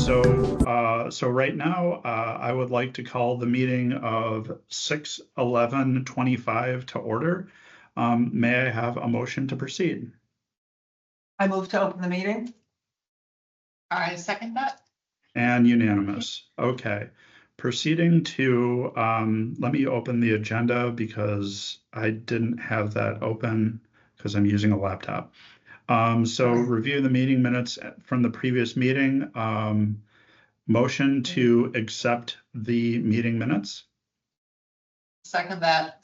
So right now, I would like to call the meeting of 6/11/25 to order. May I have a motion to proceed? I move to open the meeting. I second that. And unanimous. Okay. Proceeding to, let me open the agenda because I didn't have that open because I'm using a laptop. So review the meeting minutes from the previous meeting. Motion to accept the meeting minutes. Second that.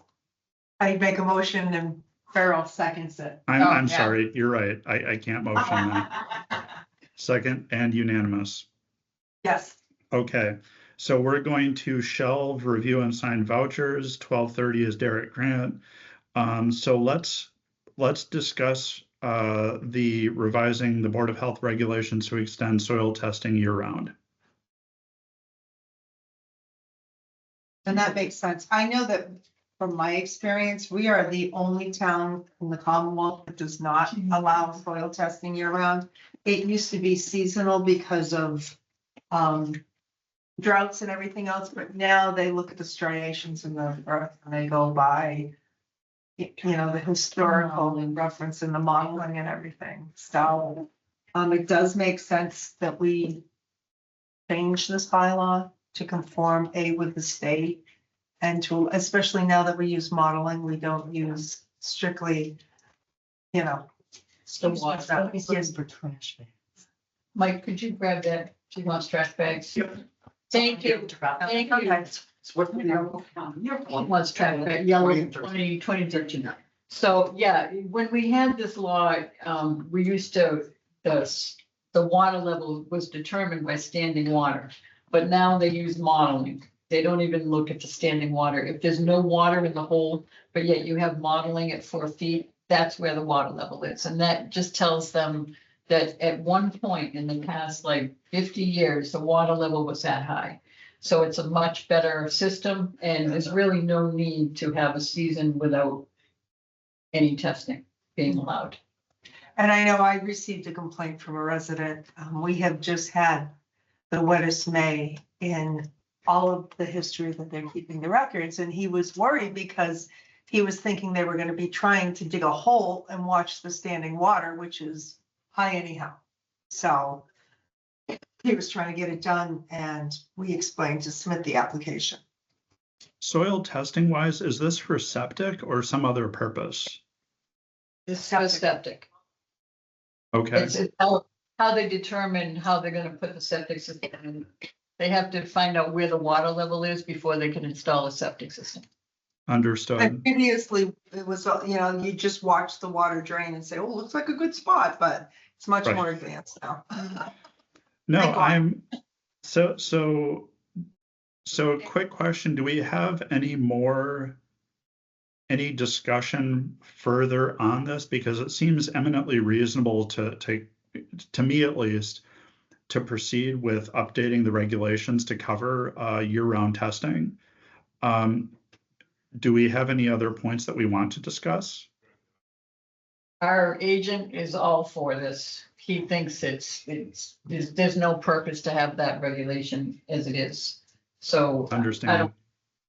I make a motion and Farrell seconds it. I'm yeah. sorry, you're right. I can't motion that. Second and unanimous. Yes, Okay, so we're going to shelve, review, and sign vouchers. 12:30 is Derek Grant. So let's discuss the revising the Board of Health regulations to extend soil testing year-round. And that makes sense. I know that from my experience, we are the only town in the Commonwealth that does not allow soil testing year round. It used to be seasonal because of droughts and everything else, but now they look at the striations in the earth and they go by, you know, the historical and reference in the modeling and everything. So it does make sense that we change this bylaw to conform with the state, and to, especially now that we use modeling, we don't use strictly, you know. yes, for trash bags. Mike, could you grab that? She wants trash bags. Yep. Thank you. Thank you. Okay. One wants trash bag, yellow 2013. So, yeah, when we had this law, we used to, the water level was determined by standing water. But now they use modeling. They don't even look at the standing water. If there's no water in the hole, but yet you have modeling at 4 feet, that's where the water level is. And that just tells them that at one point in the past, like 50 years, the water level was that high. So it's a much better system, and there's really no need to have a season without any testing being allowed. And I know I received a complaint from a resident. We have just had the wettest May in all of the history that they're keeping the records. And he was worried because he was thinking they were going to be trying to dig a hole and watch the standing water, which is high anyhow. So he was trying to get it done, and we explained to submit the application. Soil testing wise, is this for septic or some other purpose? It's for septic. Okay, It's how they determine how they're gonna put the septic system in. They have to find out where the water level is before they can install a septic system. understood. And previously, it was, you know, you just watch the water drain and say, oh, looks like a good spot, but it's much Right. more advanced now. No, Thank God. so quick question. Do we have any discussion further on this? Because it seems eminently reasonable to me at least, to proceed with updating the regulations to cover year-round testing. Do we have any other points that we want to discuss? Our agent is all for this. He thinks there's no purpose to have that regulation as it is. So Understand.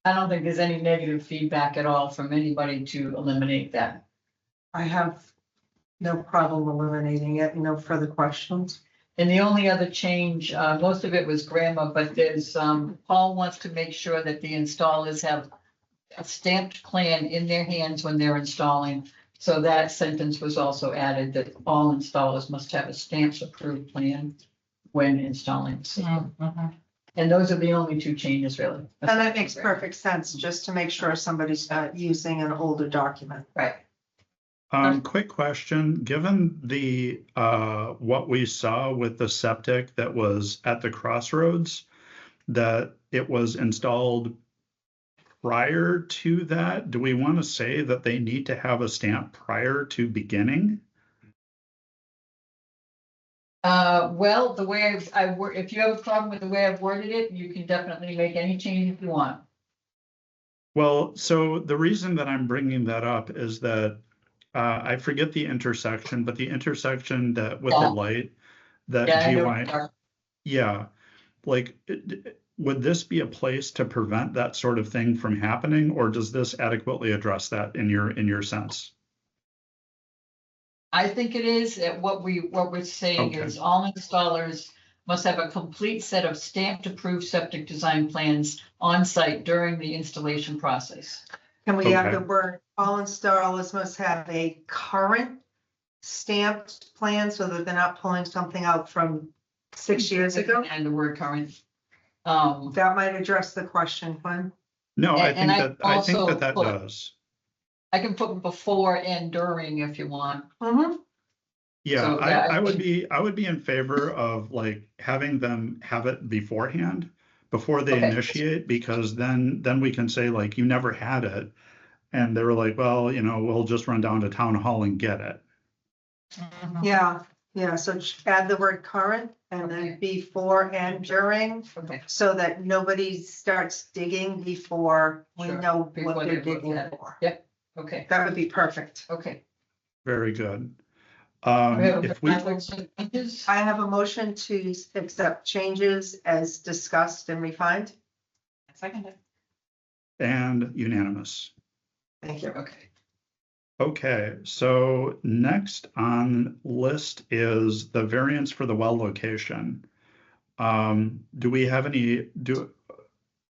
I don't think there's any negative feedback at all from anybody to eliminate that. I have no problem eliminating it. No further questions. And the only other change, most of it was grammar, but there's, Paul wants to make sure that the installers have a stamped plan in their hands when they're installing. So that sentence was also added, that all installers must have a stamped approved plan when installing the system. And those are the only two changes, really. And that makes perfect sense, just to make sure somebody's not using an older document. Right. Quick question, given the what we saw with the septic that was at the crossroads, that it was installed prior to that, do we want to say that they need to have a stamp prior to beginning? Well, the way if you have a problem with the way I've worded it, you can definitely make any change if you want. Well, so the reason that I'm bringing that up is that I forget the intersection, but the intersection that with the light that Yeah, I know GY, what yeah. like, would this be a place to prevent that sort of thing from happening, or does this adequately address that in your sense? I think it is, what we're saying Okay. is all installers must have a complete set of stamped approved septic design plans on site during the installation process. Can we have Okay. the word, all installers must have a current stamped plan so that they're not pulling something out from 6 years ago? And the word current. That might address the question, Glenn. No, I And think I that that also put- does. I can put before and during if you want. Mhm. Yeah, So, yeah, I I would think- be in favor of like having them have it beforehand, before they Okay. initiate, because then we can say like, you never had it. And they were like, well, we'll just run down to town hall and get it. Yeah, so add the word current and Okay. then before and during, Okay, so that nobody starts digging before we Sure. know Before what they they're look digging at it. for. Yep. okay, That would be perfect. okay. Very good. We have If we, changes. I have a motion to accept changes as discussed and refined. Second. and unanimous. Thank you. Okay. Okay, so next on list is the variance for the well location. Do we have any,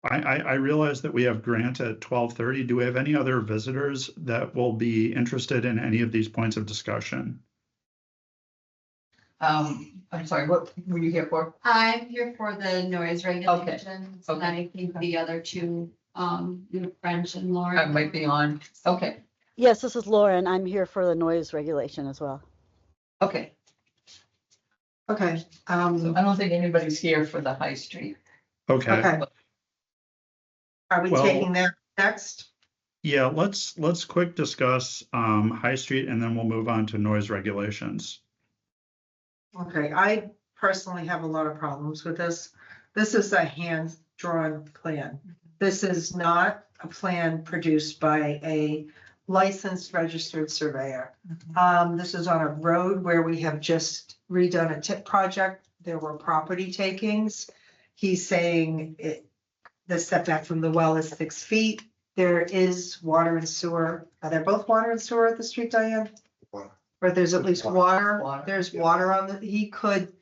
I realize that we have Grant at 12:30. Do we have any other visitors that will be interested in any of these points of discussion? I'm sorry, what were you here for? I'm here for the noise regulations, and okay. I think the other two, French and Lauren. I might be on. Okay, Yes, this is Lauren. I'm here for the noise regulation as well. okay. Okay, So I don't think anybody's here for the High Street. Okay, okay. Are we Well- taking that next? yeah, let's quick discuss High Street, and then we'll move on to noise regulations. Okay, I personally have a lot of problems with this. This is a hand-drawn plan. This is not a plan produced by a licensed registered surveyor. This is on a road where we have just redone a tip project. There were property takings. He's saying the setback from the well is 6 feet. There is water and sewer. Are there both water and sewer at the street, Diane? Or there's at least water. Water. There's water on he could,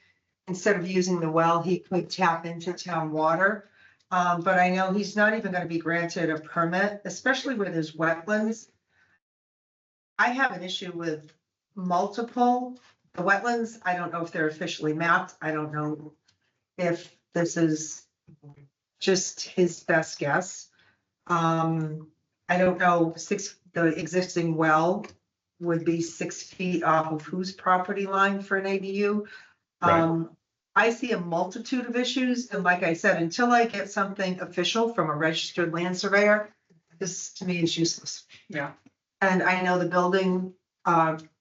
instead of using the well, he could tap into town water. But I know he's not even gonna be granted a permit, especially where there's wetlands. I have an issue with the wetlands. I don't know if they're officially mapped. I don't know if this is just his best guess. I don't know, the existing well would be 6 feet off of whose property line for an ADU? Right. I see a multitude of issues, and like I said, until I get something official from a registered land surveyor, this to me is useless. Yeah. And I know the building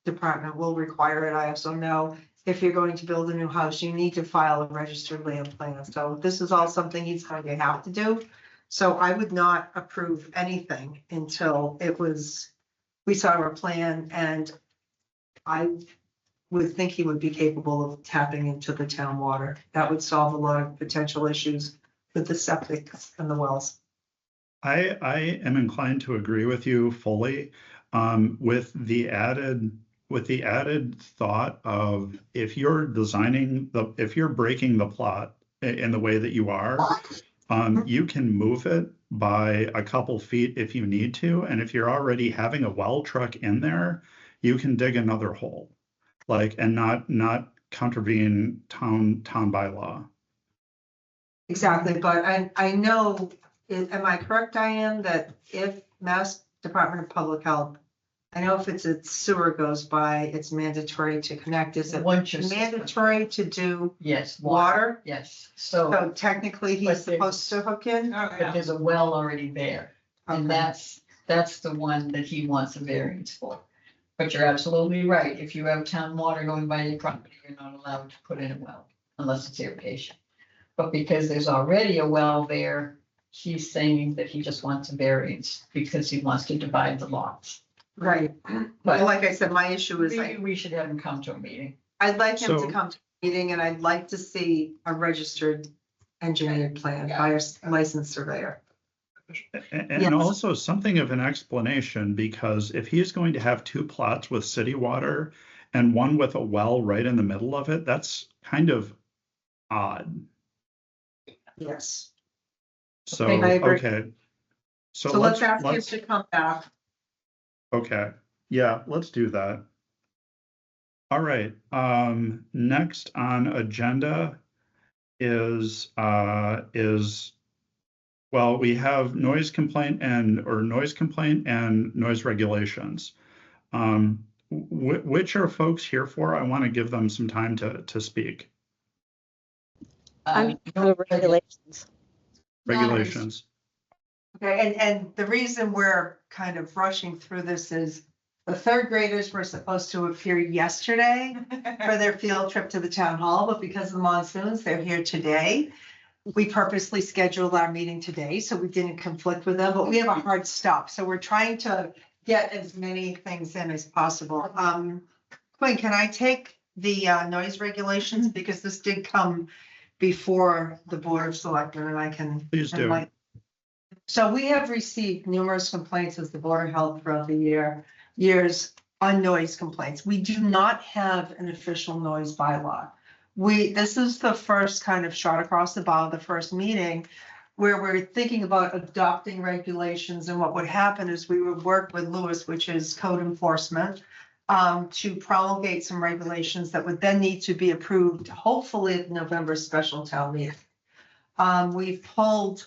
department will require it. I also know if you're going to build a new house, you need to file a registered land plan. So this is all something he's going to have to do. So I would not approve anything until we saw a plan, and I would think he would be capable of tapping into the town water. That would solve a lot of potential issues with the septic and the wells. I am inclined to agree with you fully, with the added thought of, if you're breaking the plot in the way that you are, you can move it by a couple feet if you need to. And if you're already having a well truck in there, you can dig another hole, and not contravene town bylaw. Exactly, but I know, am I correct, Diane, that if Mass Department of Public Health, I know if it's a sewer goes by, it's mandatory to connect, is it Once your system- mandatory to do Yes. water? Yes, so, So technically, But he's there's- supposed to hook in? but there's a well already there, and Okay. that's the one that he wants a variance for. But you're absolutely right, if you have town water going by your property, you're not allowed to put in a well unless it's irrigation. But because there's already a well there, he's saying that he just wants a variance because he wants to divide the lots. Right, But but like I said, my issue is we should have him come to a meeting. I'd like him So- to come to the meeting, and I'd like to see a registered engineered plan by a licensed surveyor. And Yes. also something of an explanation, because if he's going to have two plots with city water and one with a well right in the middle of it, that's kind of odd. Yes. So, Okay, I agree. okay. So let's ask him to come back. Okay, yeah, let's do that. All right, next on agenda is, well, we have noise complaint and noise regulations. Which are folks here for? I want to give them some time to speak. I'm for regulations. Regulations. Okay, and the reason we're kind of rushing through this is the third graders were supposed to appear yesterday for their field trip to the town hall, but because of the monsoons, they're here today. We purposely scheduled our meeting today, so we didn't conflict with them, but we have a hard stop, so we're trying to get as many things in as possible. Quinn, can I take the noise regulations, because this did come before the Board of Selectmen, and I can. Please do. So we have received numerous complaints as the Board of Health throughout the years on noise complaints. We do not have an official noise bylaw. This is the first kind of shot across the bow, the first meeting where we're thinking about adopting regulations, and what would happen is we would work with Lewis, which is code enforcement, to promulgate some regulations that would then need to be approved, hopefully at the November special town meeting. We've pulled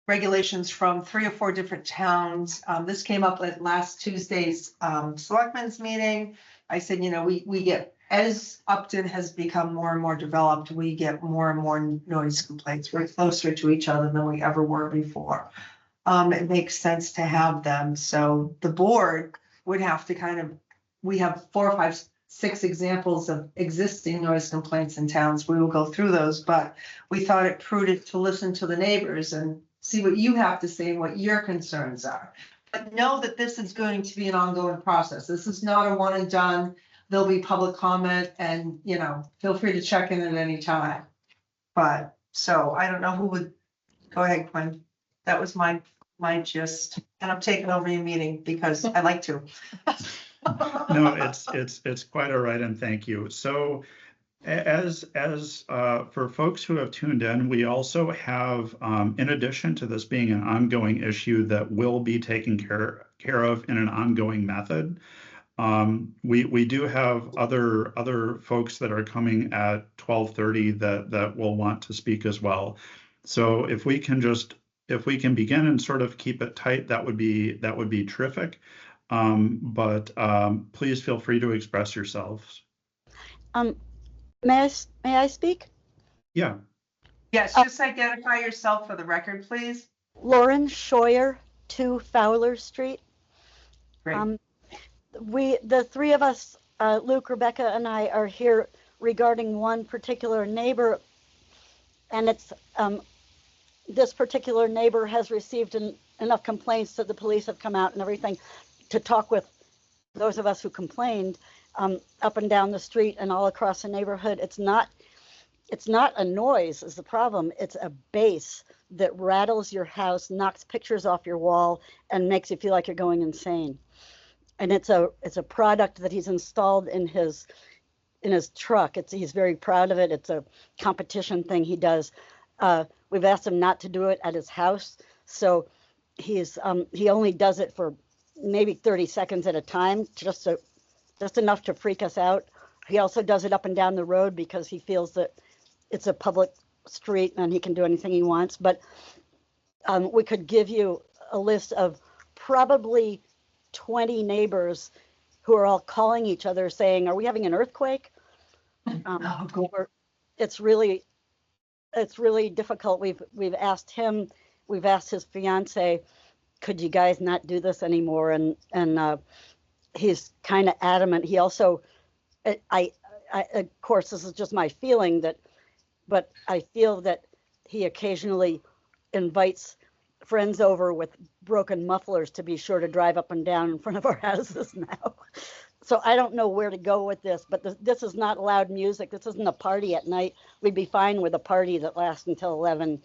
regulations from 3 or 4 different towns. This came up at last Tuesday's selectmen's meeting. I said, you know, we get, as Upton has become more and more developed, we get more and more noise complaints. We're closer to each other than we ever were before. It makes sense to have them. So the board would have to we have 4, 5, 6 examples of existing noise complaints in towns. We will go through those, but we thought it prudent to listen to the neighbors and see what you have to say and what your concerns are. But know that this is going to be an ongoing process. This is not a one and done. There'll be public comment, and, you know, feel free to check in at any time. But, so I don't know who would, go ahead, Quinn. That was my gist, and I'm taking over your meeting because I like to. No, it's quite all right, and thank you. So as for folks who have tuned in, we also have, in addition to this being an ongoing issue that will be taken care of in an ongoing method, we do have other folks that are coming at 12:30 that will want to speak as well. So if we can begin and sort of keep it tight, that would be terrific. But please feel free to express yourselves. May I speak? Yeah. Yes, just identify yourself for the record, please. Lauren Scheuer, 2 Fowler Street. Great. The 3 of us, Luke, Rebecca, and I, are here regarding one particular neighbor, and it's this particular neighbor has received enough complaints that the police have come out and everything to talk with those of us who complained, up and down the street and all across the neighborhood. It's not a noise is the problem. It's a bass that rattles your house, knocks pictures off your wall, and makes you feel like you're going insane. And it's a product that he's installed in his truck. He's very proud of it. It's a competition thing he does. We've asked him not to do it at his house, so he only does it for maybe 30 seconds at a time, just enough to freak us out. He also does it up and down the road because he feels that it's a public street and he can do anything he wants. But we could give you a list of probably 20 neighbors who are all calling each other saying, "Are we having an earthquake?" It's really difficult. We've asked him, we've asked his fiance, could you guys not do this anymore? And he's kind of adamant. He also, I of course, this is just my feeling but I feel that he occasionally invites friends over with broken mufflers to be sure to drive up and down in front of our houses now. So I don't know where to go with this, but this is not loud music. This isn't a party at night. We'd be fine with a party that lasts until 11,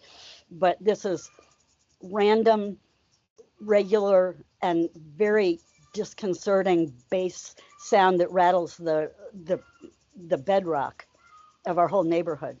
but this is random, regular, and very disconcerting bass sound that rattles the bedrock of our whole neighborhood.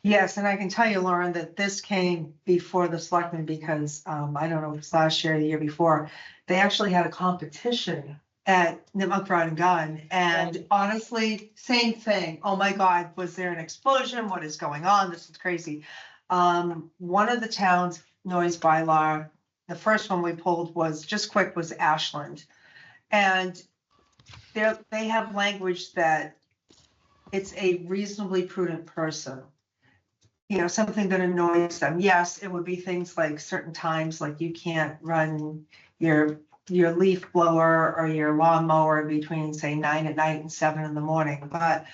Yes, and I can tell you, Lauren, that this came before the selectmen because I don't know if it was last year or the year before. They actually had a competition at Nipmuc Rod and Gun, and honestly, same thing. Oh my God, was there an explosion? What is going on? This is crazy. One of the town's noise bylaw, the first one we pulled was just quick was Ashland, and they have language that it's a reasonably prudent person. You know, something that annoys them. Yes, it would be things like certain times, like you can't run your leaf blower or your lawnmower between, say, 9 at night and 7 in the morning. But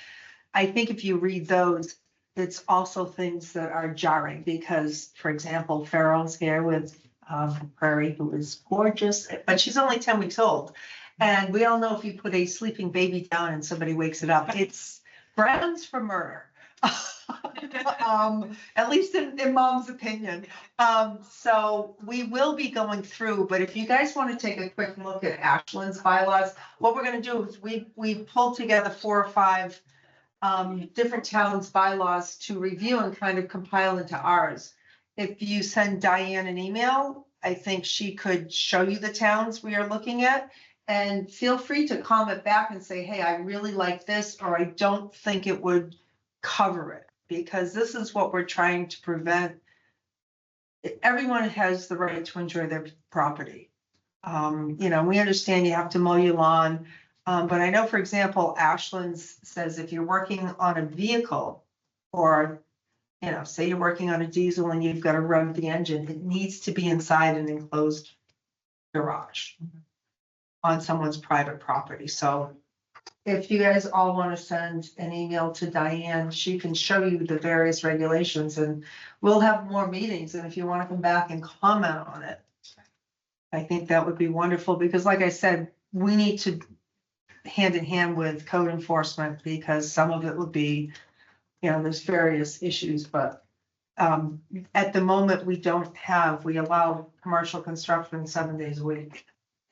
I think if you read those, it's also things that are jarring because, for example, Farrell's here with Prairie, who is gorgeous, but she's only 10 weeks old. And we all know if you put a sleeping baby down and somebody wakes it up, it's grounds for murder. At least in mom's opinion. So we will be going through, but if you guys want to take a quick look at Ashland's bylaws, what we're going to do is we pulled together 4 or 5 different towns' bylaws to review and kind of compile into ours. If you send Diane an email, I think she could show you the towns we are looking at. And feel free to comment back and say, hey, I really like this, or I don't think it would cover it, because this is what we're trying to prevent. Everyone has the right to enjoy their property. You know, we understand you have to mow your lawn, but I know, for example, Ashland's says if you're working on a vehicle, or, you know, say you're working on a diesel and you've got to run the engine, it needs to be inside an enclosed garage on someone's private property. So if you guys all want to send an email to Diane, she can show you the various regulations, and we'll have more meetings. And if you want to come back and comment on it, I think that would be wonderful, because like I said, we need to hand in hand with code enforcement, because some of it would be, you know, there's various issues, but at the moment we allow commercial construction 7 days a week.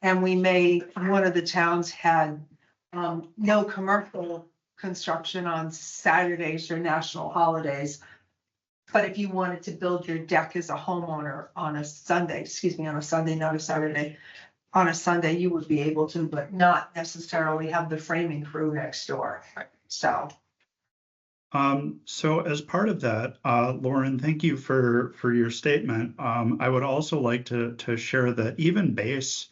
And one of the towns had no commercial construction on Saturdays or national holidays. But if you wanted to build your deck as a homeowner on a Sunday, not a Saturday, on a Sunday, you would be able to, but not necessarily have the framing crew next door. So. So as part of that, Lauren, thank you for your statement. I would also like to share that even bass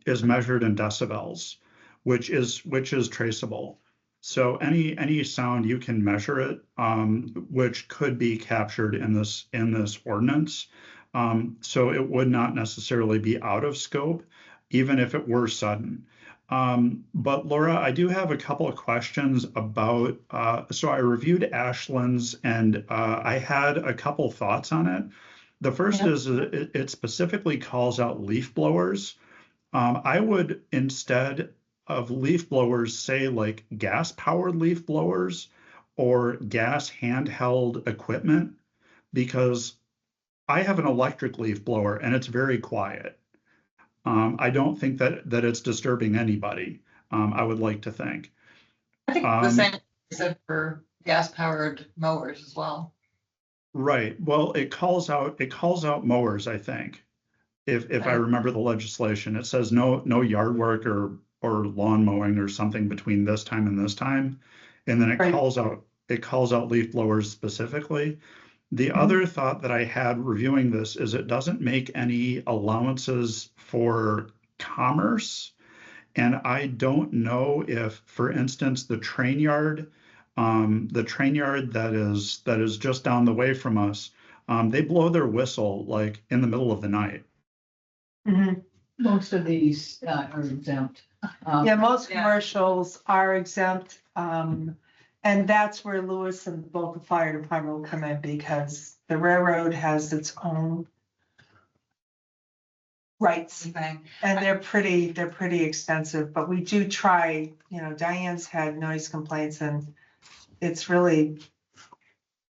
is measured in decibels, which is traceable. So any sound you can measure it, which could be captured in this ordinance. So it would not necessarily be out of scope, even if it were sudden. But Laura, I do have a couple of questions about. So I reviewed Ashland's, and I had a couple thoughts on it. The first is it specifically calls out leaf blowers. I would, instead of leaf blowers, say like gas powered leaf blowers or gas handheld equipment, because I have an electric leaf blower and it's very quiet. I don't think that it's disturbing anybody. I would like to think. I think the same is for gas powered mowers as well. Right. Well, it calls out mowers, I think. If I remember the legislation, it says no yard work or lawn mowing or something between this time and this time. And then it calls out leaf blowers specifically. The other thought that I had reviewing this is it doesn't make any allowances for commerce. And I don't know if, for instance, the train yard that is just down the way from us, they blow their whistle like in the middle of the night. Mm-hmm. Most of these are exempt. Yeah, most commercials are exempt. And that's where Lewis and both the fire department will come in, because the railroad has its own rights. Thing. And they're pretty extensive, but we do try, Diane's had noise complaints and it's really,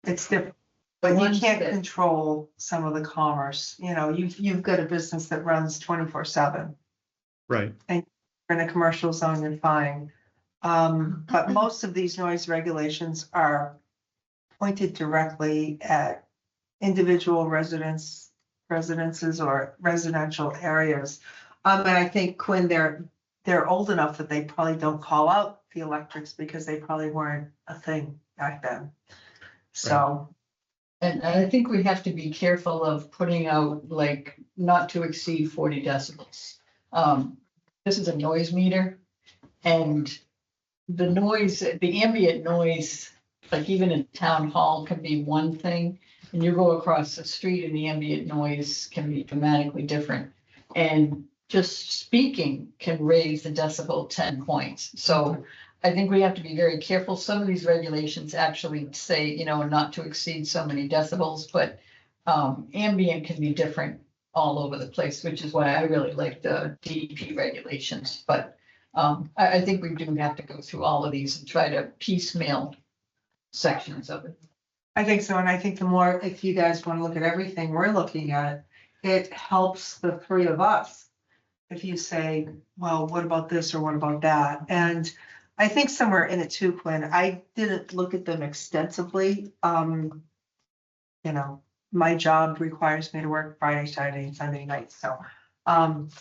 it's different. But you ones can't that- control some of the commerce, you've got a business that runs 24/7. Right. In a commercial zone, you're fine. But most of these noise regulations are pointed directly at individual residences or residential areas. And I think, Quinn, they're old enough that they probably don't call out the electrics because they probably weren't a thing back then. So, And I think we have to be careful of putting out like not to exceed 40 decibels. This is a noise meter and the noise, the ambient noise, like even in town hall can be one thing. And you go across the street and the ambient noise can be dramatically different. And just speaking can raise the decibel 10 points. So I think we have to be very careful. Some of these regulations actually say, not to exceed so many decibels, but ambient can be different all over the place, which is why I really like the DEP regulations. But I think we do have to go through all of these and try to piecemeal sections of it. I think so, and I think the more, if you guys want to look at everything we're looking at, it helps the three of us. If you say, well, what about this or what about that? And I think somewhere in it too, Quinn, I didn't look at them extensively. My job requires me to work Friday, Saturday, and Sunday nights, so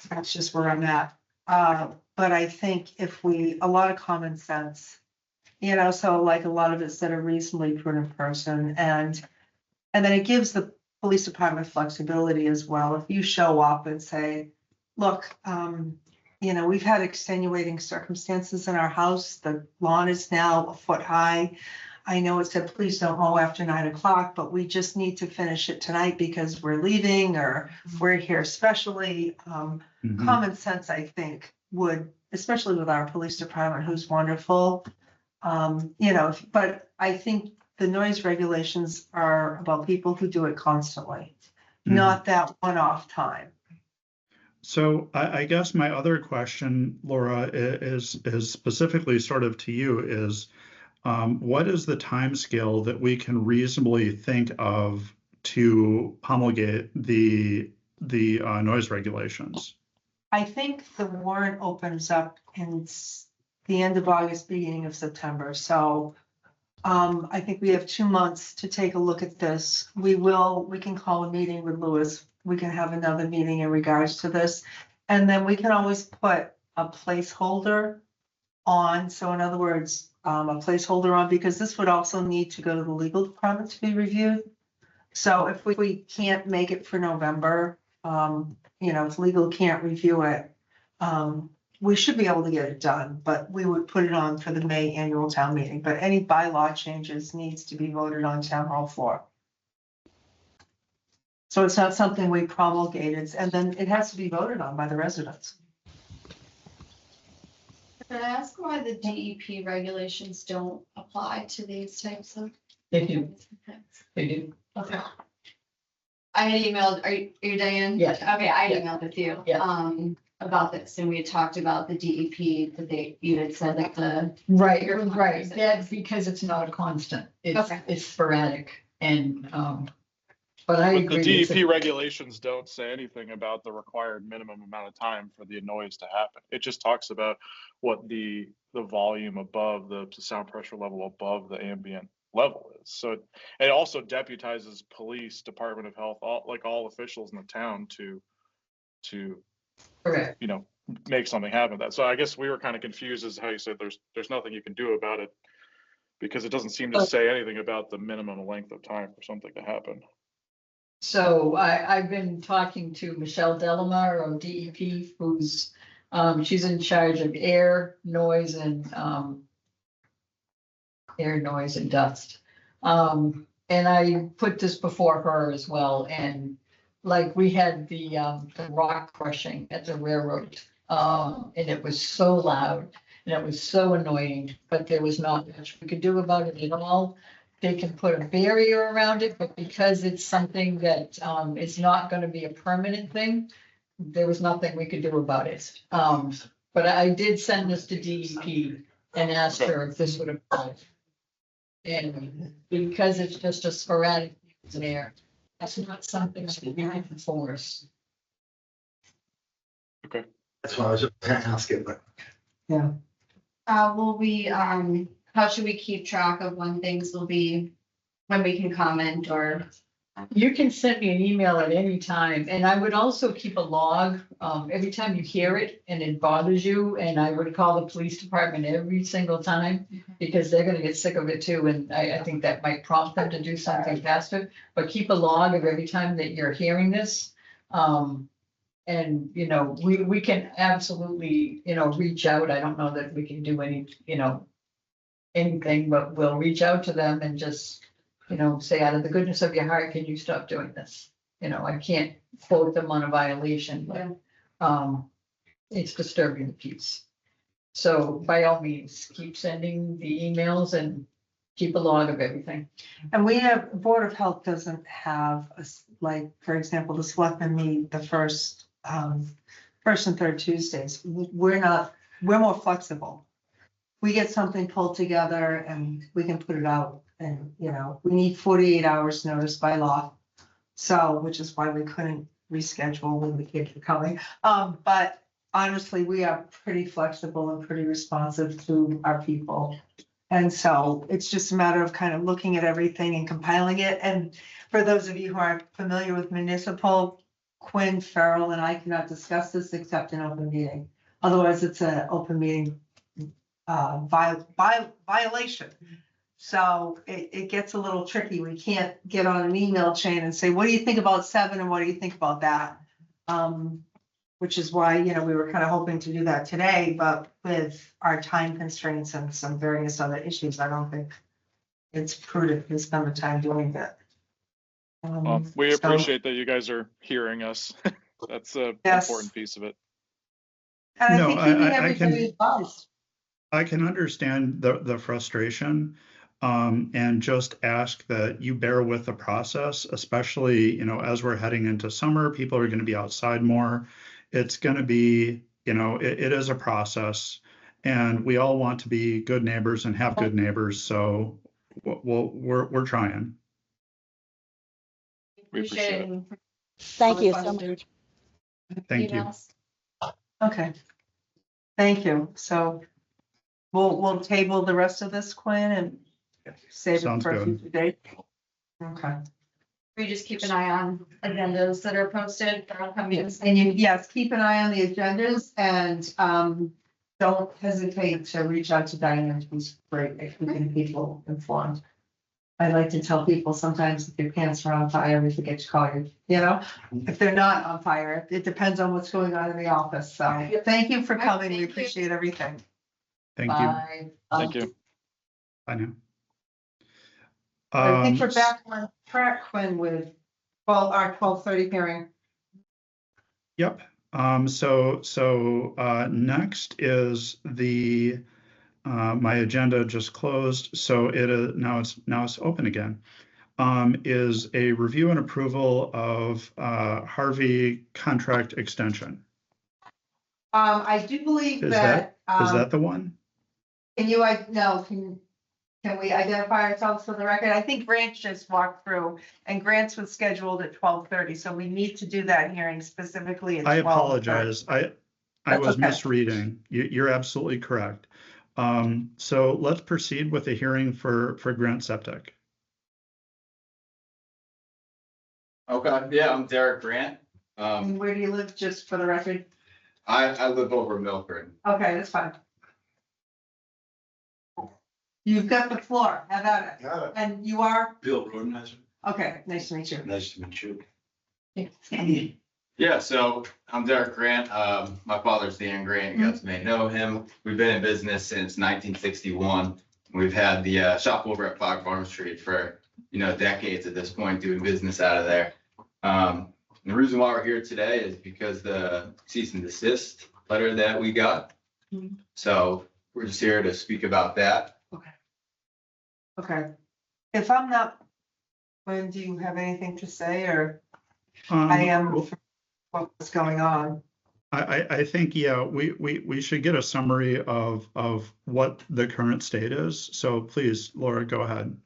that's just where I'm at. But I think a lot of common sense, so like a lot of it's that a reasonably prudent person, and then it gives the police department flexibility as well. If you show up and say, look, we've had extenuating circumstances in our house. The lawn is now a foot high. I know it said, please don't mow after 9 o'clock, but we just need to finish it tonight because we're leaving or we're here specially. Common sense, I think, would, especially with our police department, who's wonderful. But I think the noise regulations are about people who do it constantly, not that one-off time. So I guess my other question, Laura, is specifically sort of to you is, what is the time scale that we can reasonably think of to promulgate the noise regulations? I think the warrant opens up in the end of August, beginning of September. So I think we have 2 months to take a look at this. We can call a meeting with Louis. We can have another meeting in regards to this. And then we can always put a placeholder on. So in other words, a placeholder on, because this would also need to go to the legal department to be reviewed. So if we can't make it for November, if legal can't review it, we should be able to get it done, but we would put it on for the May annual town meeting. But any bylaw changes needs to be voted on town hall floor. So it's not something we promulgated, and then it has to be voted on by the residents. Can I ask why the DEP regulations don't apply to these types of? They do, things? they do. Okay. I had emailed, are you Diane? Yes. Okay, I Yeah. emailed with you. Yeah. About this, and we had talked about the DEP, that you had said like the. Right, that's because it's not a constant. Okay. It's sporadic and, but I But agree. the it's a- DEP regulations don't say anything about the required minimum amount of time for the noise to happen. It just talks about what the volume above the sound pressure level above the ambient level is. So it also deputizes police, Department of Health, all officials in the town to Correct. make something happen with that. So I guess we were kind of confused as to how you said there's nothing you can do about it, because it doesn't seem to say anything about the minimum length of time for something to happen. So I've been talking to Michelle Delamar of DEP, who's, she's in charge of air, noise and dust. And I put this before her as well, and like we had the rock crushing at the railroad, and it was so loud and it was so annoying, but there was not much we could do about it at all. They can put a barrier around it, but because it's something that is not going to be a permanent thing, there was nothing we could do about it. But I did send this to DEP and asked her if this would apply. And because it's just a sporadic there, that's not something that we can enforce. That's what I was just asking, but Will we, how should we keep track of when things will be, when we can comment or? You can send me an email at any time, and I would also keep a log, every time you hear it and it bothers you, and I would call the police department every single time, because they're gonna get sick of it too, and I think that might prompt them to do something faster, but keep a log of every time that you're hearing this. And, you know, we can absolutely, you know, reach out. I don't know that we can do any, you know, anything, but we'll reach out to them and just, you know, say out of the goodness of your heart, can you stop doing this? You know, I can't quote them on a violation, but, it's disturbing the peace. So by all means, keep sending the emails and keep a log of everything. And we have, Board of Health doesn't have, like, for example, the selectmen meet the first and third Tuesdays. We're more flexible. We get something pulled together and we can put it out, and, you know, we need 48 hours notice by law. So, which is why we couldn't reschedule when the kids were coming. But honestly, we are pretty flexible and pretty responsive to our people. And so it's just a matter of kind of looking at everything and compiling it. And for those of you who aren't familiar with municipal, Quinn Farrell and I cannot discuss this except in open meeting. Otherwise, it's an open meeting violation. So it gets a little tricky. We can't get on an email chain and say, what do you think about 7 and what do you think about that? Which is why, you know, we were kind of hoping to do that today, but with our time constraints and some various other issues, I don't think it's prudent to spend the time doing that. We So- appreciate that you guys are hearing us. That's a Yes. important piece of it. And I No, think I- keeping I can- everybody advised. I can understand the frustration, and just ask that you bear with the process, especially, you know, as we're heading into summer, people are gonna be outside more. It's gonna be, you know, it is a process, and we all want to be good neighbors and have good neighbors, so we're trying. We appreciate it. Thank you so much. Thank you. Emails. Okay. Thank you. So we'll table the rest of this, Quinn, and save it Sounds for a good. future date. Okay. We just keep an eye on agendas that are posted for upcoming. And you, yes, keep an eye on the agendas and don't hesitate to reach out to Diane. She's great at keeping people informed. I like to tell people sometimes if your pants are on fire, we forget to call you, you know? If they're not on fire, it depends on what's going on in the office. So thank you for coming. We Thank you. appreciate everything. Thank you. Bye. Thank you. I know. I think we're back on track, Quinn, with our 12:30 hearing. Yep. So next is the, my agenda just closed, so it is, now it's open again. Is a review and approval of, Harvey contract extension. I do believe Is that. Is that the one? Can you, can we identify ourselves for the record? I think Grant just walked through and Grant's was scheduled at 12:30, so we need to do that hearing specifically at 12:30. I apologize. I That's was okay. misreading. You're absolutely correct. So let's proceed with the hearing for Grant Septic. Okay, yeah, I'm Derek Grant. And where do you live, just for the record? I live over in Milford. Okay, that's fine. You've got the floor, have at it. got it. And you are, Bill Rodenheiser, okay, nice to meet you. nice to meet you. Yeah, so I'm Derek Grant. My father's Dan Grant. You guys may know him. We've been in business since 1961. We've had the shop over at 5 Farm Street for, decades at this point, doing business out of there. And the reason why we're here today is because the cease and desist letter that we got. Mhm. So we're just here to speak about that. Okay. If I'm not, Gwen, do you have anything to say, or I am what's going on. I think, yeah, we should get a summary of what the current state is. So please, Laura, go ahead.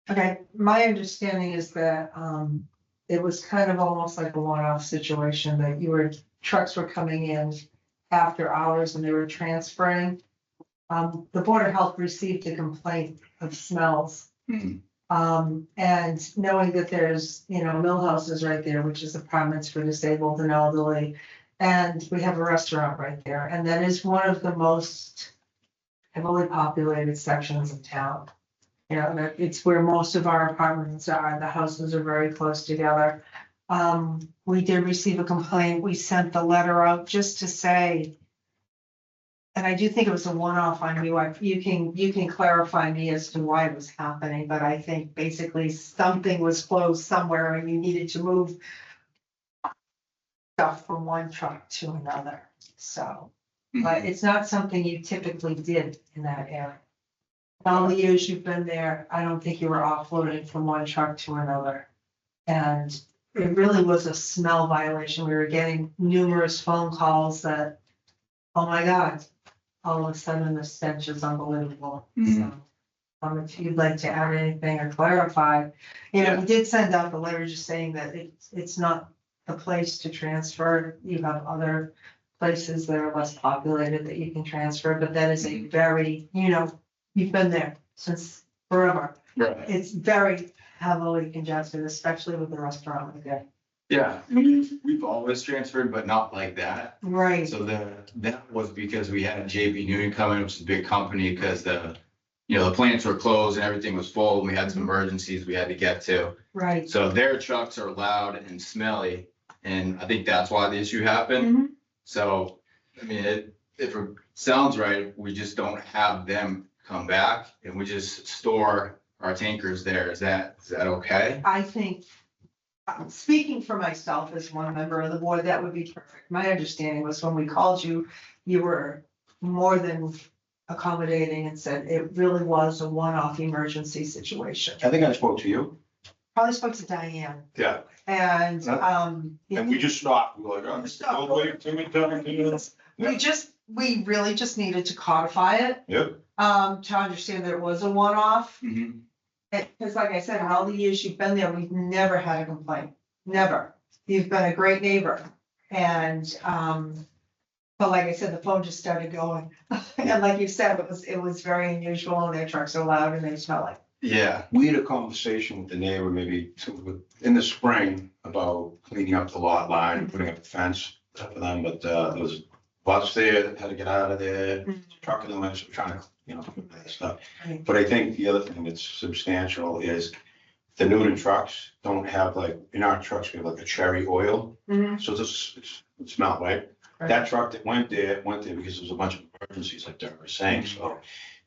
Okay, my understanding is that, it was kind of almost like a one-off situation that trucks were coming in after hours and they were transferring. The Board of Health received a complaint of smells. And knowing that there's, mill houses right there, which is apartments for disabled and elderly. And we have a restaurant right there, and that is one of the most heavily populated sections of town. It's where most of our apartments are, the houses are very close together. We did receive a complaint, we sent the letter out just to say. And I do think it was a one-off on you can clarify me as to why it was happening, but I think basically something was closed somewhere and you needed to move stuff from one truck to another, so. But it's not something you typically did in that area. All the years you've been there, I don't think you were offloading from one truck to another. And it really was a smell violation. We were getting numerous phone calls that, oh my God, all of a sudden the stench is unbelievable. So, if you'd like to add anything or clarify, we did send out the letter just saying that it's not the place to transfer. You have other places that are less populated that you can transfer, but that is a very, you've been there since forever. Right. It's very heavily congested, especially with the restaurant again. Yeah, I mean, we've always transferred, but not like that. Right. So that was because we had JB Noonan come in, which is a big company, because the plants were closed and everything was full, and we had some emergencies we had to get to. Right. So their trucks are loud and smelly, and I think that's why the issue happened. So, I mean, if it sounds right, we just don't have them come back and we just store our tankers there. Is that okay? I think, speaking for myself as one member of the board, that would be perfect. My understanding was when we called you, you were more than accommodating and said it really was a one-off emergency situation. I think I spoke to you. Probably spoke to Diane. Yeah. And, And we just stopped. We were like, oh, Stopped. we'll wait till we come in. we really just needed to codify it, Yep. to understand that it was a one-off. Mhm. Because like I said, in all the years you've been there, we've never had a complaint, never. You've been a great neighbor. And, but like I said, the phone just started going. And like you said, it was very unusual and their trucks are loud and they smell like. Yeah. We had a conversation with the neighbor maybe in the spring about cleaning up the lot line and putting up a fence for them, but there was bus there that had to get out of there, truck in the way, so we're trying to, put that stuff. Right. But I think the other thing that's substantial is the Noonan trucks don't have in our trucks, we have like a cherry oil. So it smelled, right? Right. That truck that went there because there was a bunch of emergencies like Derek was saying, so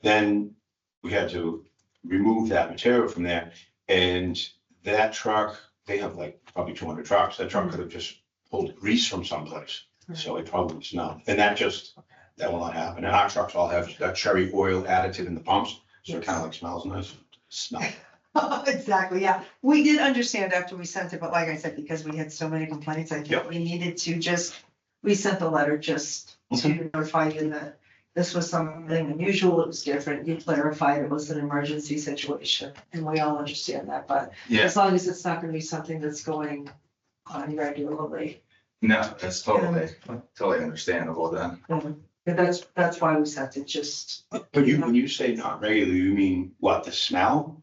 then we had to remove that material from there. And that truck, they have probably 200 trucks. That truck could have just pulled grease from someplace. So it probably smelled. And that will not happen. And our trucks all have that cherry oil additive in the pumps. So it kind of smells nice. Smell. Exactly, yeah. We did understand after we sent it, but like I said, because we had so many complaints, I think Yep. we needed to we sent the letter just to notify you that this was something unusual, it was different. You clarified it was an emergency situation, and we all understand that, but Yeah. as long as it's not gonna be something that's going on regularly. No, that's totally understandable then. And that's why we sent it, just. But when you say not regular, you mean what, the smell?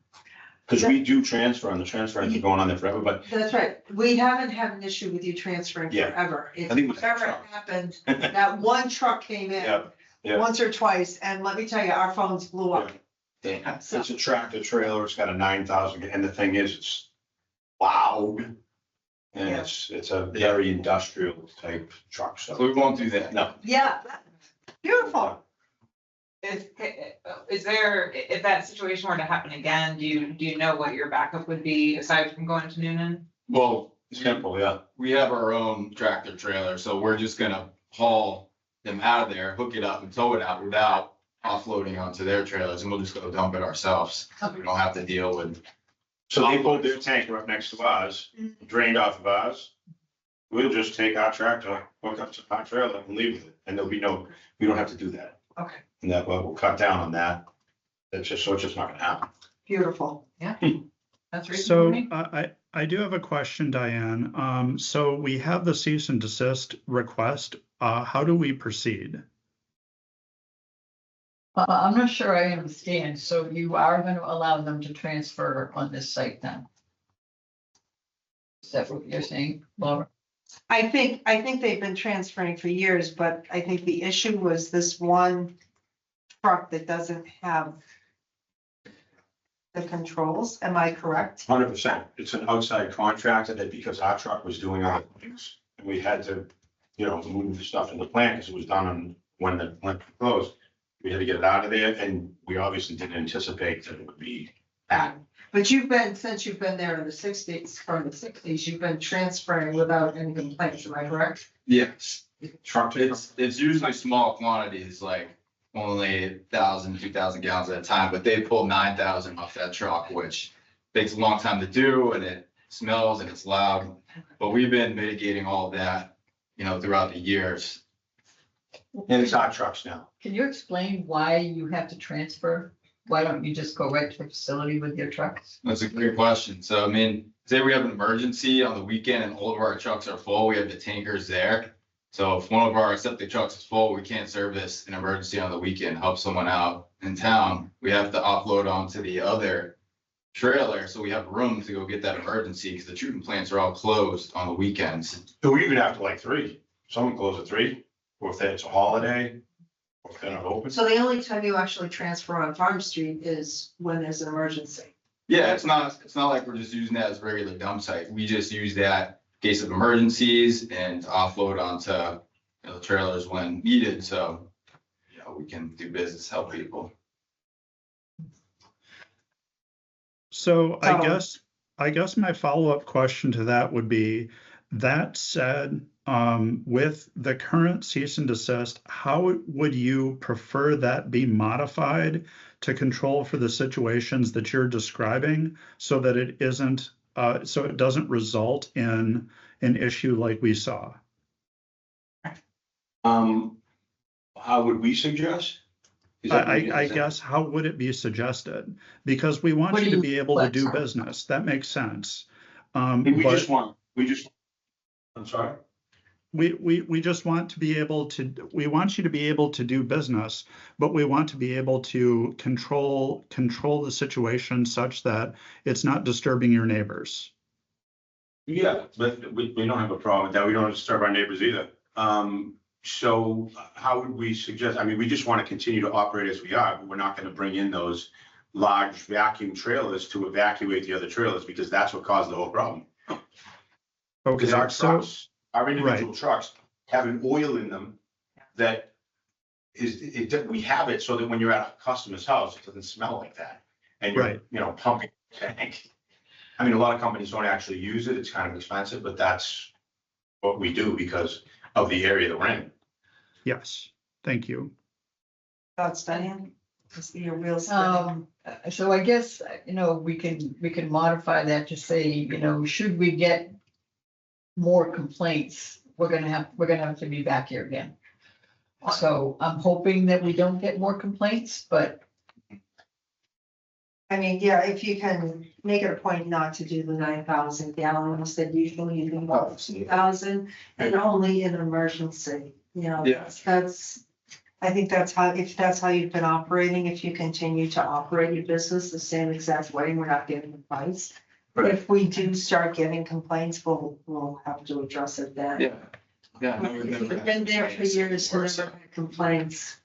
Because we do transfer and the transfer has been going on there forever, but That's right. We haven't had an issue with you transferring Yeah. forever. It's I think it was that whatever truck. happened, that one truck came in yeah. once or twice, and let me tell you, our phones blew up. Yeah. So, It's a tractor trailer, it's got a 9,000, and the thing is, it's loud. And Yeah. it's a very industrial type truck, So so. we won't do that. No, yeah, beautiful. Is there, if that situation were to happen again, do you know what your backup would be aside from going to Noonan? Well, simple, yeah. we have our own tractor trailer, so we're just gonna haul them out of there, hook it up and tow it out without offloading onto their trailers, and we'll just go dump it ourselves. We don't have to deal with. So they pulled their tanker up next to ours, drained off of ours. we'll just take our tractor, hook up to our trailer and leave with it, and there'll be no, we don't have to do that. Okay, And that, we'll cut down on that. That's just, so it's just not gonna happen. beautiful. That's So reasonable. I do have a question, Diane. So we have the cease and desist request. How do we proceed? I'm not sure I understand. So you are going to allow them to transfer on this site then? Is that what you're saying, Laura? I think they've been transferring for years, but I think the issue was this one truck that doesn't have the controls. Am I correct? 100%. It's an outside contractor that, because our truck was doing other things, and we had to, you know, move the stuff in the plant because it was done on when the plant closed. We had to get it out of there, and we obviously didn't anticipate that it would be that. But since you've been there in the '60s, you've been transferring without any complaints, am I correct? Yes, Truck to it's usually small quantities, like only 1,000, 2,000 gallons at a time, but they pull 9,000 off that truck, which takes a long time to do, and it smells and it's loud. But we've been mitigating all of that, you know, throughout the years. And it's our trucks now. Can you explain why you have to transfer? Why don't you just go right to the facility with your trucks? That's a great question. So, I mean, say we have an emergency on the weekend and all of our trucks are full, we have the tankers there. So if one of our septic trucks is full, we can't service an emergency on the weekend, help someone out in town. We have to offload onto the other trailer, so we have room to go get that emergency, because the treatment plants are all closed on the weekends. So we even have to like 3. Someone close at 3, or if it's a holiday, or if they're not open. So the only time you actually transfer on Farm Street is when there's an emergency. Yeah, it's not like we're just using that as a regular dump site. We just use that in case of emergencies and offload onto, you know, the trailers when needed, so, you know, we can do business, help people. So I guess my follow-up question to that would be, that said, with the current cease and desist, how would you prefer that be modified to control for the situations that you're describing, so that it isn't, so it doesn't result in an issue like we saw? How would we suggest? Is that what you I said? guess, how would it be suggested? Because we want What do you to you be able to want? do business. That makes sense. We But just, I'm sorry? we just want to be able to, we want you to be able to do business, but we want to be able to control the situation such that it's not disturbing your neighbors. Yeah, but we don't have a problem with that. We don't disturb our neighbors either. So how would we suggest, I mean, we just want to continue to operate as we are, but we're not going to bring in those large vacuum trailers to evacuate the other trailers, because that's what caused the whole problem. Because our trucks, our individual trucks have an oil in them that we have it so that when you're at a customer's house, it doesn't smell like that. And you're, Right. you know, pumping tank. I mean, a lot of companies don't actually use it. It's kind of expensive, but that's what we do because of the area that we're in. Yes, thank you. Thoughts, Diane? Is your wheels? So I guess, you know, we can modify that to say, you know, should we get more complaints, we're gonna have to be back here again. So I'm hoping that we don't get more complaints, but I mean, yeah, if you can make it a point not to do the 9,000 gallons, that usually you do about 2,000, and only in an emergency, you know, Yeah. I think that's how, if that's how you've been operating, if you continue to operate your business the same exact way, we're not getting complaints. Right. If we do start getting complaints, we'll have to address it then. Yeah. We've been there for years, and never had complaints,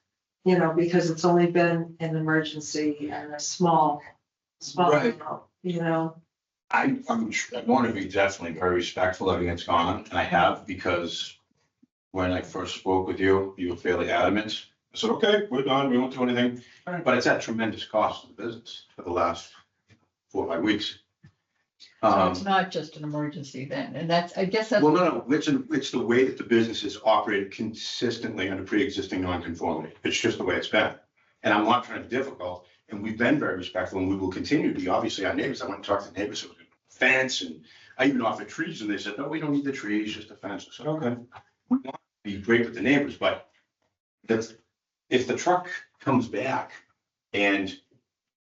you know, because it's only been an emergency and a small, Right. amount, you know. I want to be definitely very respectful of everything that's gone on, and I have, because when I first spoke with you, you were fairly adamant. I said, okay, we're done, we won't do anything, but it's at tremendous cost to the business for the last 4 or 5 weeks. so it's not just an emergency then, and that's, I guess that's. Well, no, it's the way that the business is operated consistently under pre-existing non-conformity. It's just the way it's been. And I'm not trying to be difficult, and we've been very respectful, and we will continue to be. Obviously, our neighbors, I went and talked to neighbors, who were fence, and I even offered trees and they said, no, we don't need the trees, just a fence. I said, okay. We want to be great with the neighbors, but that's, if the truck comes back and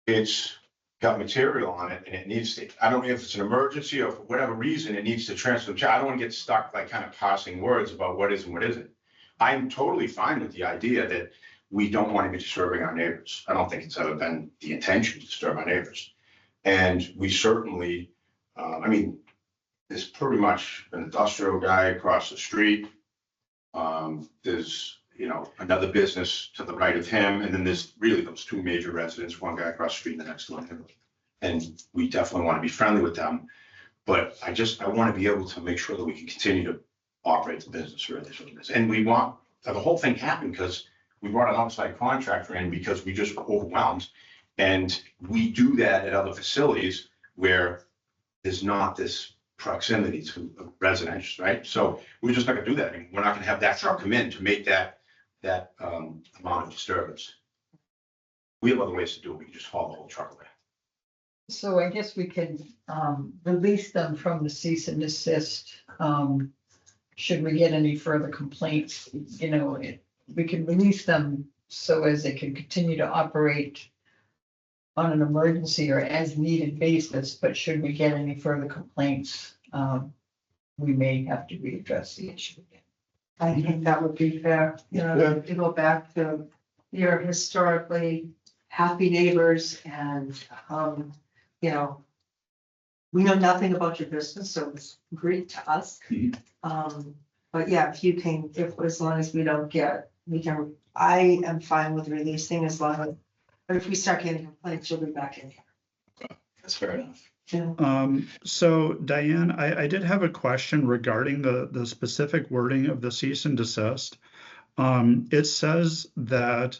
it's got material on it and it needs to, I don't know if it's an emergency or for whatever reason, it needs to transfer. I don't want to get stuck like kind of parsing words about what is and what isn't. I'm totally fine with the idea that we don't want to be disturbing our neighbors. I don't think it's ever been the intention to disturb our neighbors. And we certainly, I mean, there's pretty much an industrial guy across the street. There's, you know, another business to the right of him, and then there's really those two major residents, one guy across the street and the next one. And we definitely want to be friendly with them. But I want to be able to make sure that we can continue to operate the business really. And we want, the whole thing happened because we brought an outside contractor in because we just were overwhelmed. And we do that at other facilities where there's not this proximity to residents, right? So we're just not gonna do that anymore. We're not gonna have that truck come in to make that amount of disturbance. We have other ways to do it. We can just haul the whole truck away. So I guess we can release them from the cease and desist. Should we get any further complaints, you know, we can release them so as they can continue to operate on an emergency or as needed basis, but should we get any further complaints, we may have to readdress the issue again. I think that would be fair, you know, to go back to your historically happy neighbors and, you know, we know nothing about your business, so it's great to us. But yeah, if you can, as long as we don't get, I am fine with releasing as long as, but if we start getting complaints, you'll be back in here. That's fair enough. Yeah. So Diane, I did have a question regarding the specific wording of the cease and desist. It says that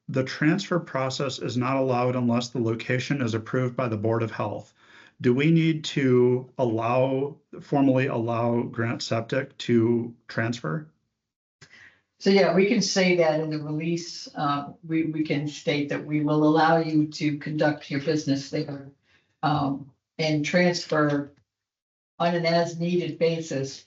the transfer process is not allowed unless the location is approved by the Board of Health. Do we need to formally allow Grant Septic to transfer? So yeah, we can say that in the release, we can state that we will allow you to conduct your business there. And transfer on an as needed basis,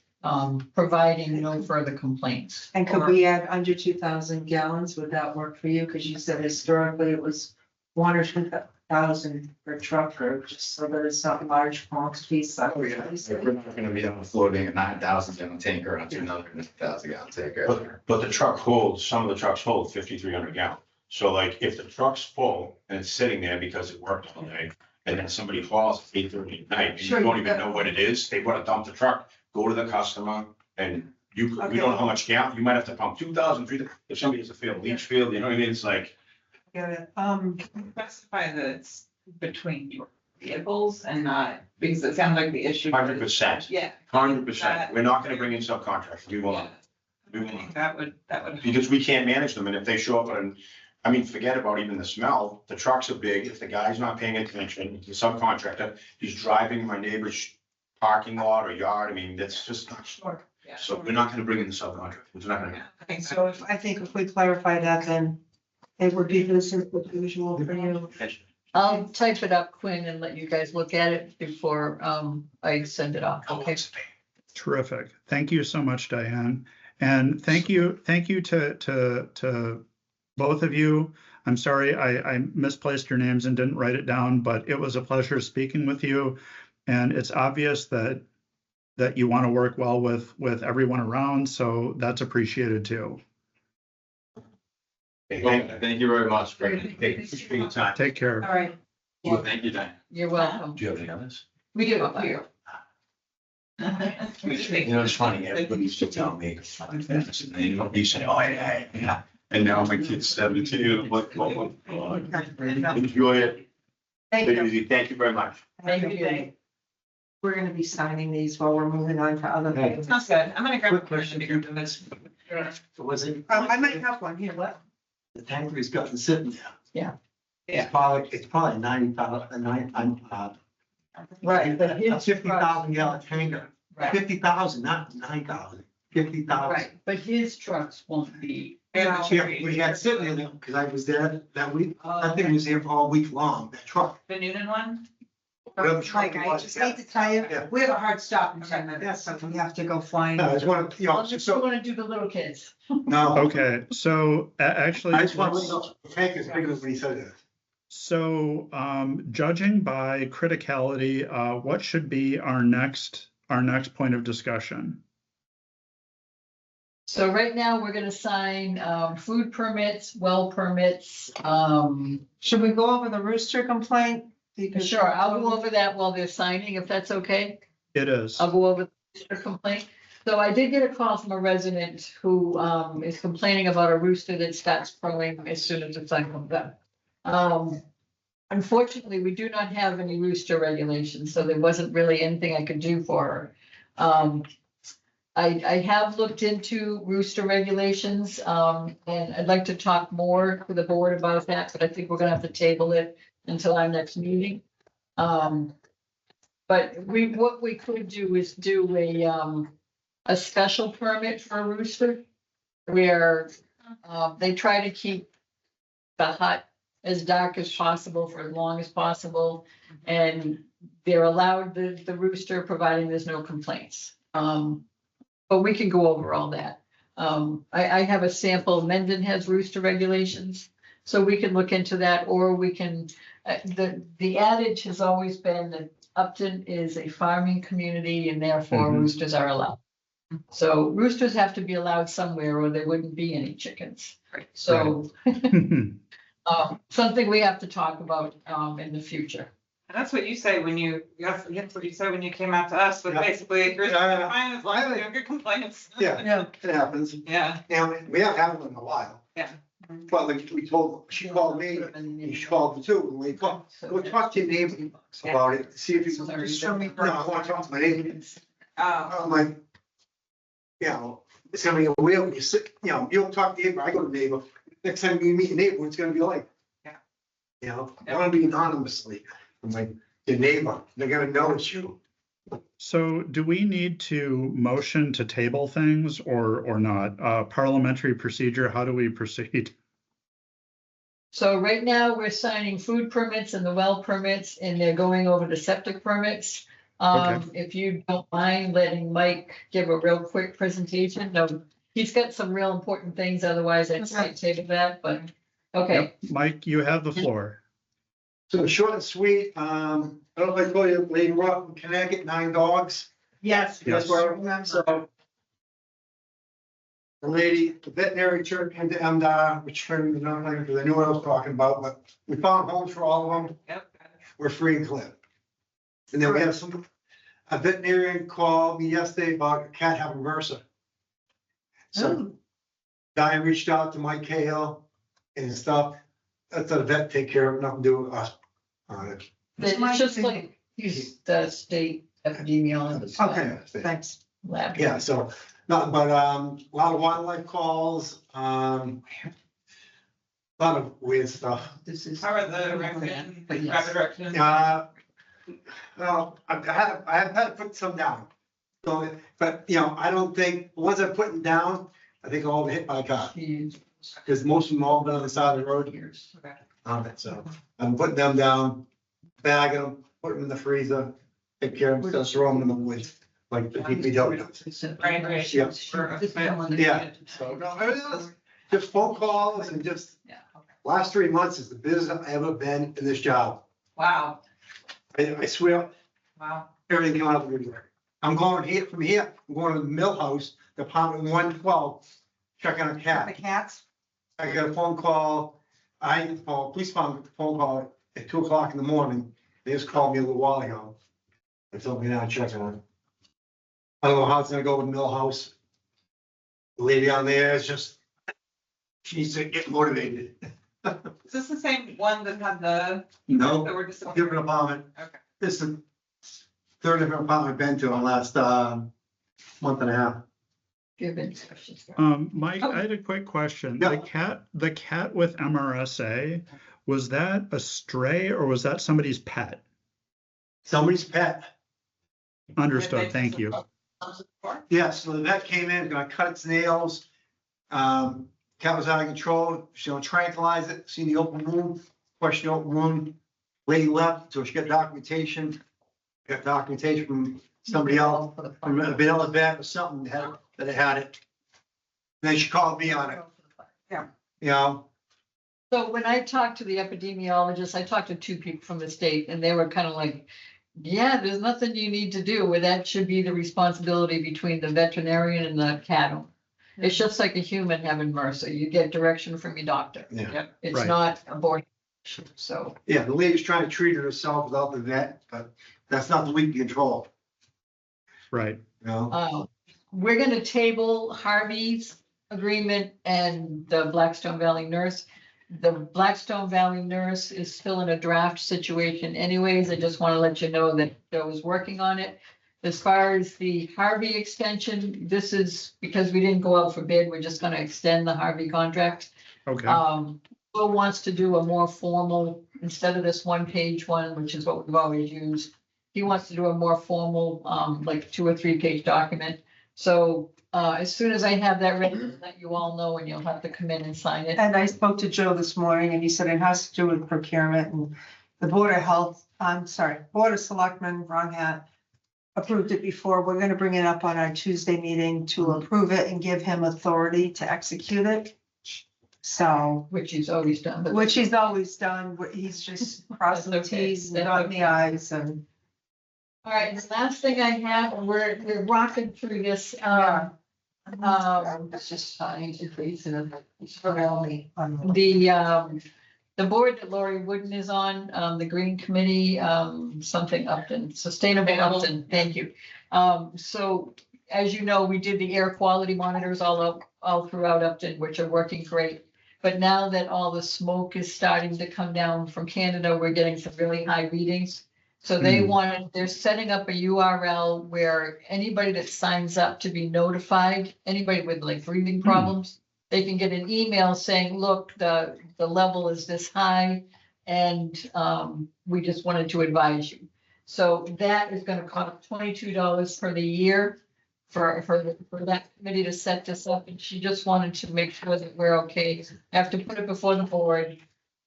providing no further complaints. And could we add under 2,000 gallons? Would that work for you? Because you said historically it was 1 or 2,000 per truck, or just so that it's not large quantities. Oh, yeah. We're not gonna be floating a 9,000 gallon tanker onto another 1,000 gallon tanker. But the truck holds, some of the trucks hold 5,300 gallons. So like if the truck's full and it's sitting there because it worked all day, and then somebody calls at 8:30 at night, and you don't even know what it is, they want to dump the truck, go to the customer, and we don't know how much gallon, you might have to pump 2,000, 3,000. If somebody has a field, leach field, you know what I mean? It's like, Get it. Specify that it's between your vehicles and not, because it sounds like the issue. 100%. Yeah. 100%. We're not gonna bring in subcontractors. We will Yeah. not. We will not. That would. Because we can't manage them, and if they show up and, I mean, forget about even the smell, the trucks are big, if the guy's not paying attention, the subcontractor, he's driving my neighbor's parking lot or yard, I mean, that's just not. Sure. Yeah. So we're not gonna bring in the subcontractor, we're not gonna. I think So so. I think if we clarify that, then it would be business as usual for you. I'll type it up, Quinn, and let you guys look at it before I send it off. Okay. Terrific. Thank you so much, Diane. And thank you to both of you. I'm sorry I misplaced your names and didn't write it down, but it was a pleasure speaking with you. And it's obvious that you want to work well with everyone around, so that's appreciated too. Thank you very much. Appreciate your time. Take care. All right. Thank you, Diane. You're welcome. Do you have any others? We do. You know, it's funny, everybody used to tell me, and you say, oh, yeah. And now my kid's 17, I'm like, oh my God. Enjoy it. Thank Take it you. easy. Thank you very much. Thank you. We're gonna be signing these while we're moving on to other things. Sounds good. I'm gonna grab a Quick question. Was it? I might have one here, what? The tanker's gotten sitting there. Yeah. It's probably 90,000, Right, but his 50,000 gallon tanker, Right. 50,000, not 9,000, 50,000. Right, but his trucks won't be. Yeah, we had sitting there, because I was there that week, that thing was there all week long, that truck. The Noonan one? Whatever truck Like, it I was, just yeah. hate to tell you, Yeah. we have a hard stop in 10 minutes, so we have to go flying. No, I just want to, you know, I'll just so, want to do the little kids. no. Okay, so actually, I just want to let's- know, Frank is bigger than what he said it is. so judging by criticality, what should be our next point of discussion? So right now, we're gonna sign, food permits, well permits, Should we go over the rooster complaint? Because- sure, I'll go over that while they're signing, if that's okay. It is. I'll go over the complaint. So I did get a call from a resident who is complaining about a rooster that starts crowing as soon as the sun comes up. Unfortunately, we do not have any rooster regulations, so there wasn't really anything I could do for her. I have looked into rooster regulations, and I'd like to talk more to the board about that, but I think we're gonna have to table it until our next meeting. But what we could do is do a special permit for a rooster where they try to keep the hut as dark as possible for as long as possible. And they're allowed the rooster, providing there's no complaints. But we can go over all that. I have a sample, Mendon has rooster regulations, so we can look into that, or we can, the adage has always been that Upton is a farming community and therefore Mhm. roosters are allowed. So roosters have to be allowed somewhere or there wouldn't be any chickens. So, something we have to talk about, in the future. And that's what you say when that's what you said when you came out to us, but Yeah. basically, you're Yeah. fine as long as you have good complaints. Yeah, Yeah. it happens. Yeah, And we haven't had one in a while. Yeah. But like we told, she called me, and she called too, and we called, go talk to your neighbor about it, see if you can. Just show me No, I want to talk to my neighbor. oh, I'm like, you know, it's gonna be a wheel, when you sit, you know, you don't talk to neighbor, I go to neighbor, next time you meet your neighbor, it's gonna be like. Yeah. You know, I wanna be anonymously, I'm like, your neighbor, they're gonna know it's you. So do we need to motion to table things or not? Parliamentary procedure, how do we proceed? So right now, we're signing food permits and the well permits, and they're going over the septic permits. If you don't mind letting Mike give a real quick presentation, no, he's got some real important things, otherwise I'd say table that, but, okay. Yep. Mike, you have the floor. So short and sweet, I don't know if I told you, Lady Rock from Connecticut, 9 dogs. Yes. Yes. That's where I Remember. So. The lady, the veterinary turned into MDR, which turned into nothing, because I knew what I was talking about, but we found homes for all of them. yep. We're free and clear. And then we have a veterinarian called me yesterday about a cat having MRSA. So Diane reached out to Mike Cahill and stuff. That's a vet take care of it, nothing to do with us. It's just like, he's the state epidemiologist. Okay, Thanks. Lab. yeah, so, nothing but, a lot of wildlife calls, a lot of weird stuff. This is. How are the raccoon, But yes. rabbit raccoon? Well, I have had to put some down. So, but, you know, I don't think, the ones I put them down, I think all hit by a car, because most of them all been on the side of the road. Years. Okay. So I'm putting them down, bagging them, put them in the freezer, take care of them, just throw them in the woods, like the DPW. Right, right. Yeah. This is the one that- Yeah, so, no, everything else, just phone calls and just, Yeah, okay. last 3 months is the busiest I've ever been in this job. Wow, I swear, wow. everything came out of the woodwork. I'm going here, from here, I'm going to the Mill House, Department 112, checking a The cat. cats? I got a phone call, police phone call at 2 o'clock in the morning. They just called me a little while ago. They told me now to check on it. I don't know how it's gonna go with Mill House. The lady on there is just, she needs to get motivated. Is this the same one that had the, No, that were just? different apartment. Okay. This is the third different apartment I've been to in the last, month and a half. Do you have any questions? Mike, I had a quick question. Yeah. The cat with MRSA, was that a stray or was that somebody's pet? Somebody's pet. Understood, thank you. Yeah, so the vet came in, gonna cut its nails. Cat was out of control, she's gonna tranquilize it, seen the open room, questioned the open room. Lady left, so she got documentation, got documentation from somebody else, from a Vanilla vet or something that had it. Then she called me on it, you know, So when I talked to the epidemiologist, I talked to two people from the state and they were kind of like, yeah, there's nothing you need to do where that should be the responsibility between the veterinarian and the cat owner. It's just like a human having MRSA. You get direction from your doctor. yeah. It's Right. not a board issue, so. Yeah, the lady's trying to treat it herself without the vet, but that's not the we can control, Right. you know? We're gonna table Harvey's agreement and the Blackstone Valley nurse. The Blackstone Valley nurse is still in a draft situation anyways. I just want to let you know that Joe is working on it. As far as the Harvey extension, this is because we didn't go out for bid. We're just gonna extend the Harvey contract. Okay. Bill wants to do a more formal, instead of this one-page one, which is what we've always used. He wants to do a more formal, like 2 or 3 page document. So, as soon as I have that ready, I'll let you all know and you'll have to come in and sign it. And I spoke to Joe this morning and he said it has to do with procurement and the Board of Health, Board of Selectmen, wrong hat, approved it before. We're gonna bring it up on our Tuesday meeting to approve it and give him authority to execute it. So, Which he's always done, but. which he's always done, he's just crossing the That's okay. Ts and dotting the Is and. All right, the last thing I have, and we're rocking through this, It's just fine, it's for me. the board that Lori Wooden is on, the Green Committee, something Upton, Sustainable Upton, thank you. So as you know, we did the air quality monitors all throughout Upton, which are working great. But now that all the smoke is starting to come down from Canada, we're getting some really high readings. So they're setting up a URL where anybody that signs up to be notified, anybody with like breathing problems, they can get an email saying, look, the level is this high and we just wanted to advise you. So that is gonna cost $22 for the year for that committee to set this up. And she just wanted to make sure that we're okay. I have to put it before the board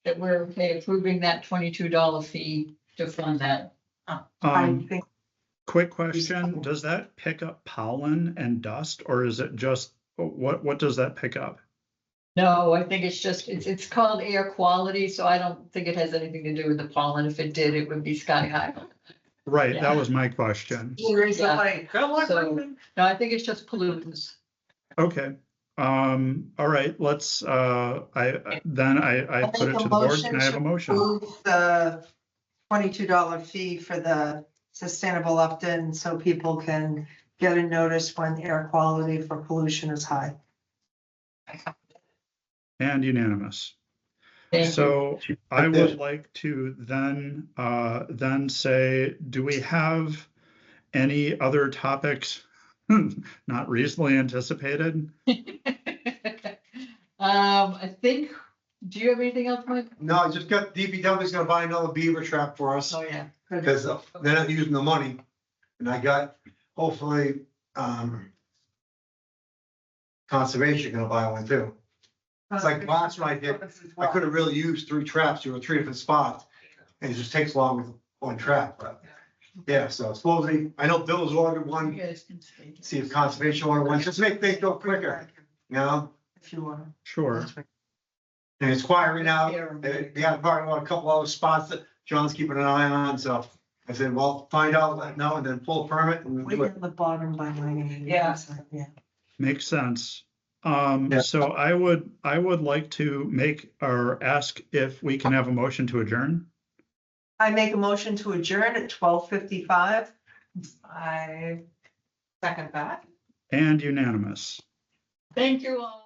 that we're okay approving that $22 fee to fund that. I think Quick question, does that pick up pollen and dust, or is it just, what does that pick up? No, I think it's just, it's called air quality, so I don't think it has anything to do with the pollen. If it did, it would be sky high. Right, Yeah. that was my question. Yeah. So, no, I think it's just pollutants. Okay, all right, let's, I put it to the board, can I have a motion? approve the $22 fee for the Sustainable Upton so people can get a notice when air quality for pollution is high. And unanimous. Thank you. So I would like to then say, do we have any other topics not reasonably anticipated? I think, do you have anything else, Mike? No, I just got, DPW's gonna buy another beaver trap for us, Oh, yeah. because they're not using the money. And I got, hopefully, conservation gonna buy one too. It's like last one I did, I could have really used 3 traps, you were 3 different spots, and it just takes long with 1 trap, but. Yeah, so supposedly, I know Bill's ordered You one, guys can stay. see if conservation ordered one, just make things go quicker, you know? If you want. Sure. And it's quiet right now, they had probably about a couple other spots that John's keeping an eye on, so. I said, well, find out, let know, and then pull a permit and Way do it. in the bottom by my name. Yeah. Yeah. Makes sense. Yeah. So I would like to make or ask if we can have a motion to adjourn. I make a motion to adjourn at 12:55. I second that. And unanimous. Thank you all.